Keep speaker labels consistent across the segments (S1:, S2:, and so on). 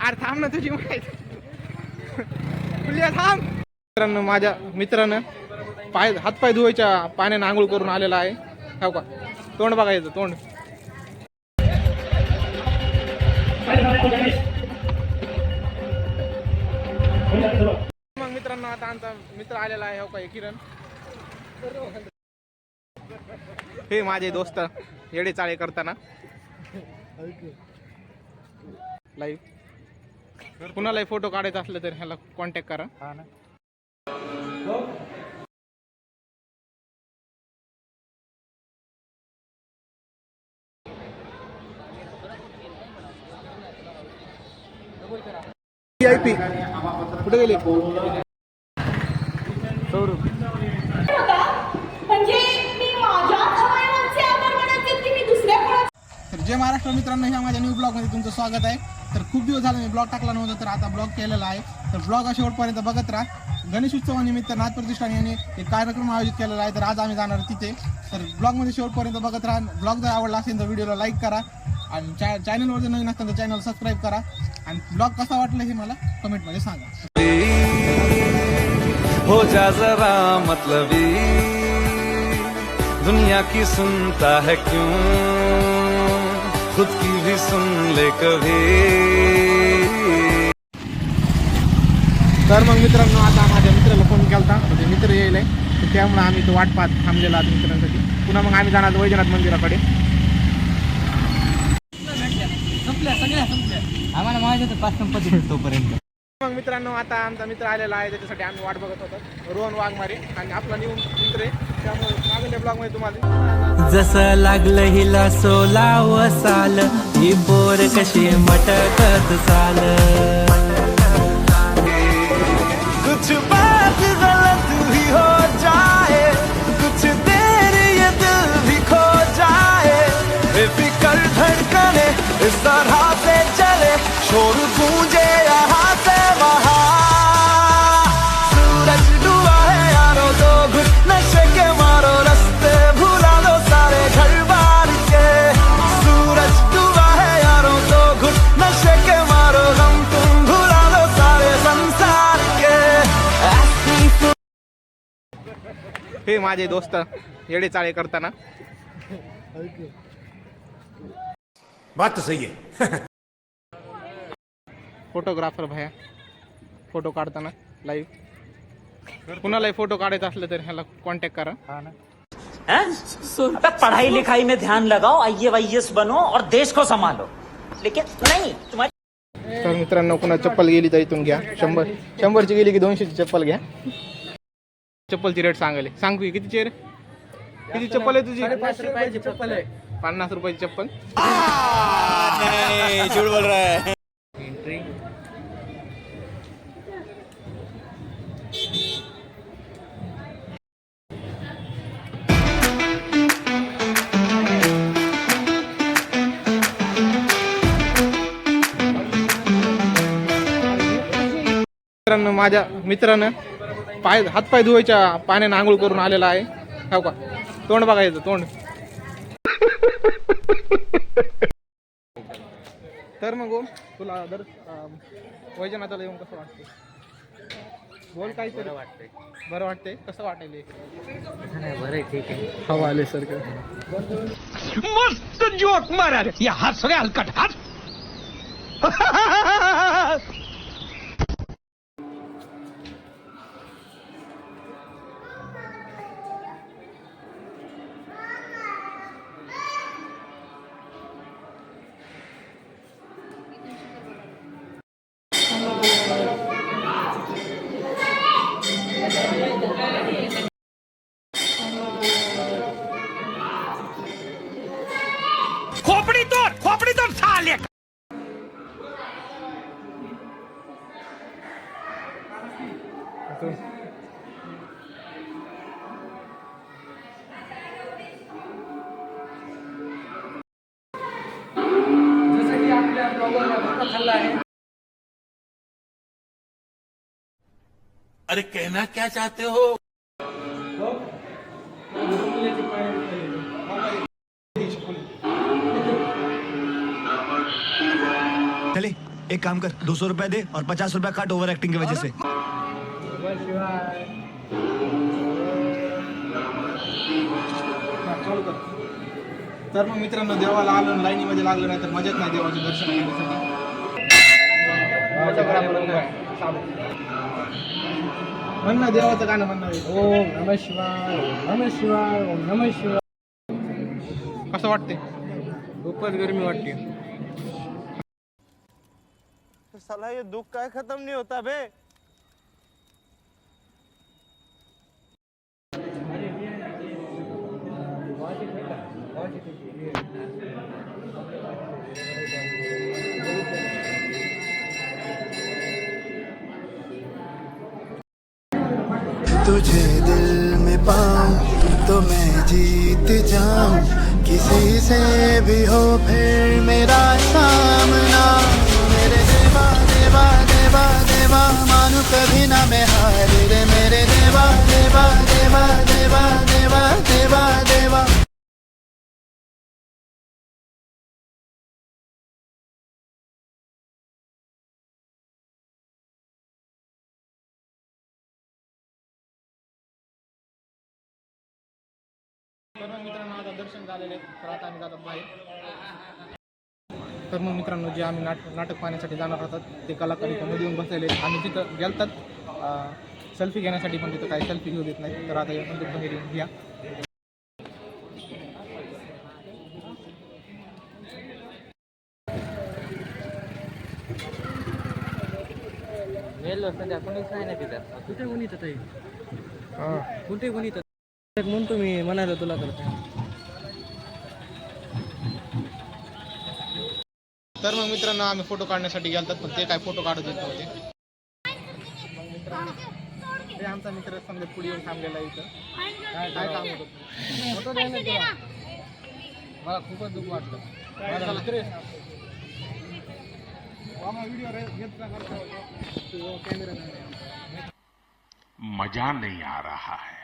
S1: अरे थांब ना तुझी माहिती थांब. मित्रांनो माझ्या मित्रानं हातपाय धुवायच्या पाण्याने आंघोळ करून आलेला आहे. हो का तोंड बघायचं तोंड. मग मित्रांनो आता आमचा मित्र आलेला आहे. हो का किरण. हे माझे दोस्त येडे चाळे करताना लाईव्ह. कुणालाही फोटो काढायचा असलं तर ह्याला कॉन्टॅक्ट करा. VIP कुठे गेले. तर जय महाराष्ट्र मित्रांनो, ह्या माझ्या न्यू ब्लॉगमध्ये तुमचं स्वागत आहे. तर खूप दिवस झाला मी ब्लॉग टाकला नव्हता, तर आता ब्लॉग केलेला आहे. तर ब्लॉग शेवटपर्यंत बघत राहा. गणेश उत्सवानिमित्त नाथ प्रतिष्ठान यांनी एक कार्यक्रम आयोजित केलेला आहे. तर आज आम्ही जाणार तिथे. तर ब्लॉगमध्ये शेवटपर्यंत बघत राहा. ब्लॉग जर आवडला असेल तर व्हिडिओला लाईक करा आणि चॅनलवर जर नवीन असेल तर चॅनल सबस्क्राईब करा. आणि ब्लॉग कसा वाटला हे मला कमेंटमध्ये सांगा.
S2: हो जा जरा मतलबी दुनिया की सुनता है क्यों खुद की भी सुन ले कभी.
S1: तर मग मित्रांनो आता माझ्या मित्राला फोन केला म्हणजे मित्र येईल तर त्यामुळे आम्ही तो वाट पाहत थांबलेला आहोत मित्रांसाठी. पुन्हा मग आम्ही जाणार वैजनाथ मंदिराकडे.
S3: आम्हाला माहिती होतं 5 संपत्ती तोपर्यंत.
S1: मग मित्रांनो आता आमचा मित्र आलेला आहे, त्याच्यासाठी आम्ही वाट बघत होतो. रोहन वाघमारे आणि आपला न्यू मित्र आहे, त्यामुळे मागच्या ब्लॉगमध्ये तुम्हाला
S3: जसं लागलं हिला 16 साल ही पोर कशी मटकत चाल.
S2: कुछ बात गलत भी हो जाए कुछ देर ये दिल भी खो जाए बेफिक्र धड़कने इस तरह से चले शोर गूंजे यहाँ से वहाँ. सूरज डूबा है यारो तो घुट नशे के मारो रास्ते भुला दो सारे घर बार के. सूरज डूबा है यारो तो घुट नशे के मारो गम तुम भुला दो सारे संसार के.
S1: हे माझे दोस्त येडे चाळे करताना.
S4: बात तो सही है.
S1: फोटोग्राफर भया फोटो काढताना लाईव्ह. कुणालाही फोटो काढायचा असलं तर ह्याला कॉन्टॅक्ट करा.
S5: पढ़ाई लिखाई में ध्यान लगाओ, IAS बनो और देश को संभालो. लेकिन नहीं तुम्हारी.
S1: तर मित्रांनो कुणा चप्पल गेली तर इथून घ्या. 100ची गेली की 200ची चप्पल घ्या. चप्पलची रेट सांगले सांग की किती चेर किती चप्पल आहे तुझी.
S3: 5 रुपयाची चप्पल आहे.
S1: 50 रुपयाची चप्पल.
S2: नहीं झूठ बोल रहा है.
S1: मित्रांनो माझ्या मित्रानं हातपाय धुवायच्या पाण्याने आंघोळ करून आलेला आहे. हो का तोंड बघायचं तोंड. तर मग तुला वैजनाथाला येऊन कसं वाटतं. बोल काय तरी. बरं वाटतंय. कसं वाटेल.
S3: बरं ठीक आहे.
S1: हवा आले सारखं.
S4: मस्त जोक मारा रे या हात सगळे हलकट हात. खोपडी तोड साले.
S3: जसं की आपल्या ब्लॉगरला धोका खाल्ला आहे.
S4: अरे कहना क्या चाहते हो. चले
S2: एक काम कर 200 रुपए दे और 50 रुपए काट ओवर एक्टिंग की वजह से.
S1: चालू कर. तर मग मित्रांनो देवाला आलो लाईनीमध्ये लागलो नाही तर मजाच नाही देवाचे दर्शन घेण्यासाठी. म्हण ना देवाचं गाणं म्हणणार ओम नमः शिवाय ओम नमः शिवाय ओम नमः शिवाय. कसं वाटते? खूपच गरमी वाटते.
S2: साला ये दुख काय खत्म नहीं होता बे.
S6: तुझे दिल में पाऊं तो मैं जीत जाऊं किसी से भी हो फिर मेरा सामना मेरे देवा देवा देवा देवा मानू कभी ना मैं हार रे मेरे देवा देवा देवा देवा देवा देवा देवा.
S1: तर मग मित्रांनो आता दर्शन झालेले आहे तर आता आम्ही जातात बाहेर. तर मग मित्रांनो जे आम्ही नाटक पाहण्यासाठी जाणार होतात ते कलाकार इथं मध्ये येऊन बसलेले आहेत. आम्ही तिथं गेलतात सेल्फी घेण्यासाठी पण तिथं काही सेल्फी घेऊ देत नाही तर आता म्हणजे बाहेर येऊन घ्या.
S7: म्हणतो मी म्हणालो तुला
S1: तर मग मित्रांनो आम्ही फोटो काढण्यासाठी गेलतात पण ते काय फोटो काढत येत नव्हते. मग मित्रांनो हे आमचा मित्र समजा पुढे येऊन थांबलेला आहे इथं. काय काम होतं फोटो द्यायला तुला? मला खूपच दुःख वाटलं. व्हिडिओ कॅमेरा
S4: मजा नहीं आ रहा है.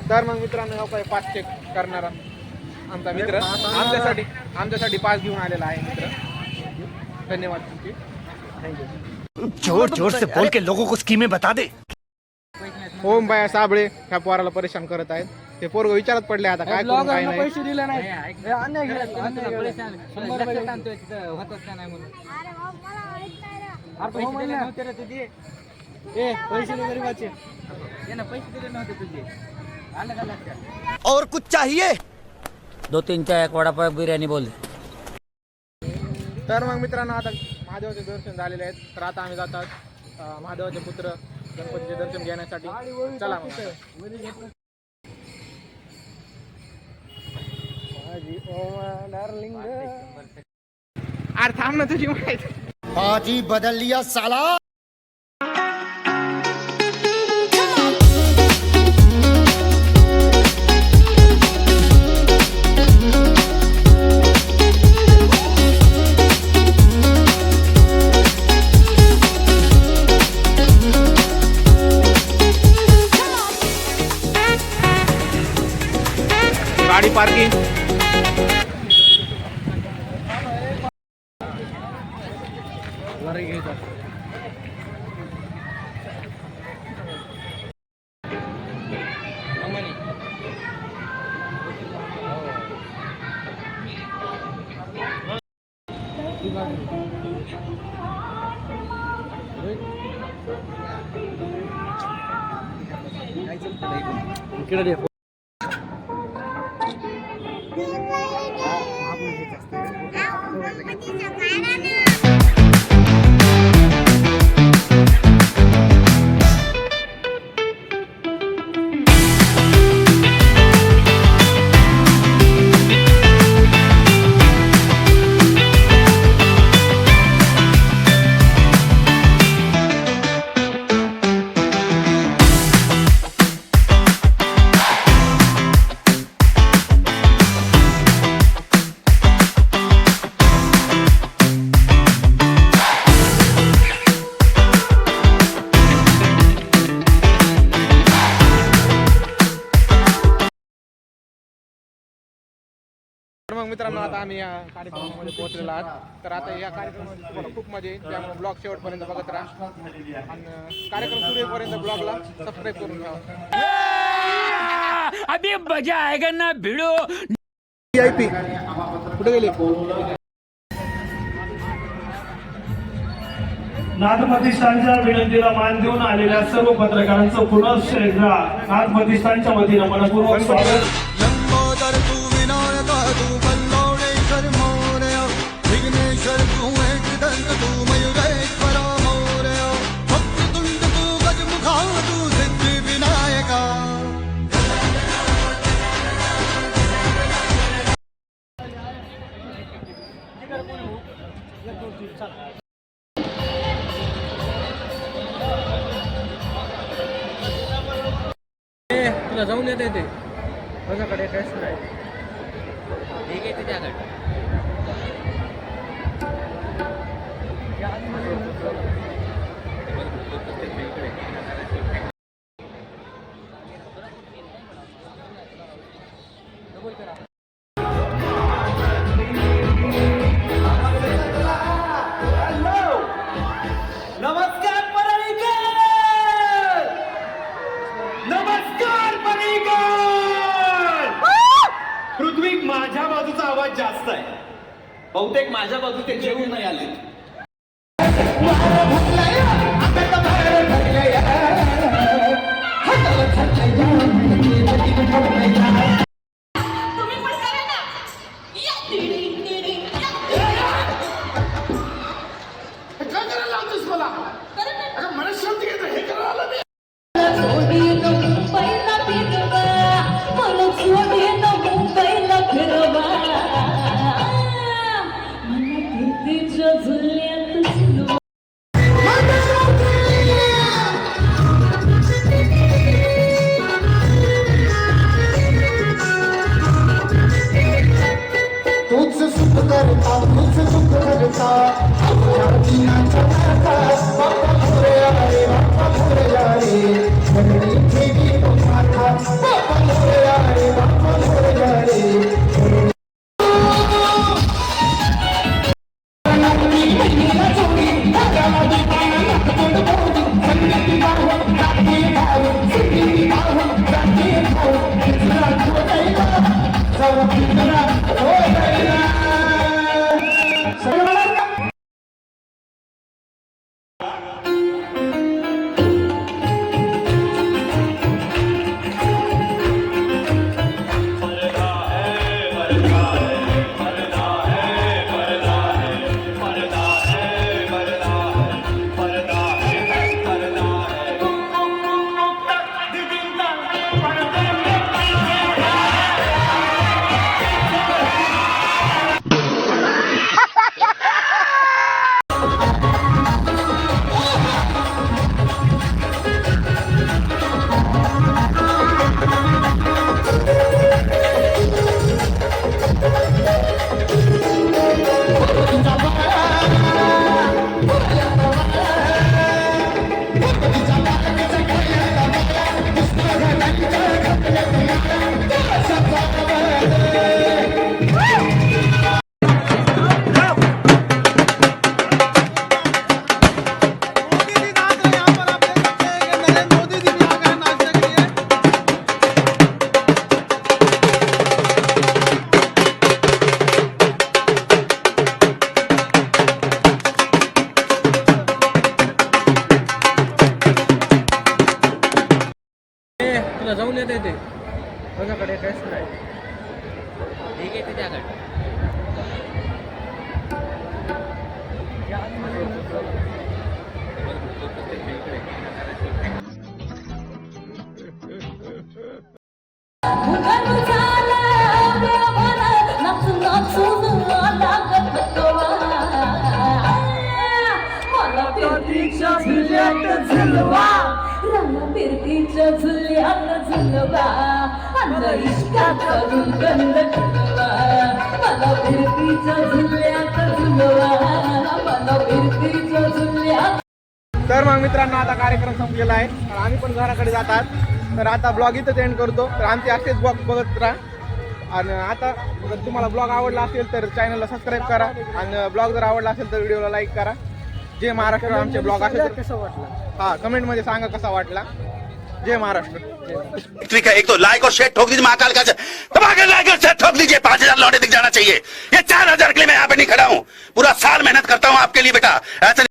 S1: तर मग मित्रांनो हा काय पास चेक करणारा आमचा मित्र आमच्यासाठी पास घेऊन आलेला आहे मित्र. धन्यवाद तुमचे. थँक्यू.
S2: जोर जोर से बोल के लोगों को स्कीमें बता दे.
S1: ओम बाया साबळे ह्या पोराला परेशान करत आहेत. ते पोरग विचारत पडले आता काय करू काय नाही.
S7: पैसे दिले नाही पैसे गरीबाचे पैसे दिले नव्हते तुझे.
S2: और कुछ चाहिए.
S5: 2-3 चा एक वडापाव बिर्याणी बोल.
S1: तर मग मित्रांनो आता महादेवाचे दर्शन झालेले आहेत तर आता आम्ही जातात महादेवाचे पुत्र गणपतीचे दर्शन घेण्यासाठी. चला मग. अरे थांब ना तुझी माहिती.
S6: बाजी बदल लिया साला.
S1: गाडी पार्किंग.
S7: इकडे
S1: तर मग मित्रांनो आता आम्ही या कार्यक्रमामध्ये पोहोचलेलो आहात. तर आता या कार्यक्रमामध्ये तुम्हाला खूप मजा येईल, त्यामुळे ब्लॉग शेवटपर्यंत बघत राहा आणि कार्यक्रम सुरू होईपर्यंत ब्लॉगला सबस्क्राईब करून ठेवा.
S4: अभी मजा आएगा ना भिड़ो.
S1: VIP कुठे गेली?
S8: नाथ प्रतिष्ठानच्या विनंतीला मान देऊन आलेल्या सर्व पत्रकारांचं पुनश्च एकदा नाथ प्रतिष्ठानच्या वतीनं मनपूर्वक स्वागत.
S6: लंबोदर तू विनायक तू बल्लवणेश्वर मोरया विघ्नेश्वर तू एकदंत तू मयुरेश्वर मोरया भक्तितुंड तू गजमुखा तू सिद्धी विनायका.
S7: तुला जाऊन येते ते माझ्याकडे टेस्ट नाही ठीक आहे तुझ्याकडे
S2: नमस्कार पणेकर, नमस्कार पणेकर. पृथ्वी माझ्या बाजूचा आवाज जास्त आहे, बहुतेक माझ्या बाजूचे जेवून नाही आले.
S6: तुझ सुख करता तुझ सुख करता बाप्पा मोरया रे बाप्पा मोरया रे सगळी देवी माता बाप्पा मोरया रे बाप्पा मोरया रे.
S7: तुला जाऊन येते ते माझ्याकडे टेस्ट नाही ठीक आहे तुझ्याकडे
S9: फिरतीच्या झुल्यात झुलवा मला इश्कात करून गंध ठेवा मला फिरतीच्या झुल्यात झुलवा मला फिरतीच्या झुल्यात.
S1: तर मग मित्रांनो आता कार्यक्रम संपलेला आहे आणि आम्ही पण घराकडे जातात. तर आता ब्लॉग इथंच एंड करतो. तर आमचे असेच ब्लॉग बघत राहा. आणि आता जर तुम्हाला ब्लॉग आवडला असेल तर चॅनलला सबस्क्राईब करा आणि ब्लॉग जर आवडला असेल तर व्हिडिओला लाईक करा. जय महाराष्ट्र. आमचे ब्लॉग असेल तर
S7: कसं वाटलं
S1: हा कमेंटमध्ये सांगा कसा वाटला. जय महाराष्ट्र.
S10: ठीक है, एक तो लाइक और शेयर ठोक दीजिए महाकाल का दबाकर लाइक और शेयर ठोक दीजिए. 5000 लौटे दिख जाना चाहिए. ये 4000 के लिए मैं यहाँ पे नहीं खड़ा हूँ. पूरा साल मेहनत करता हूँ आपके लिए बेटा. ऐसे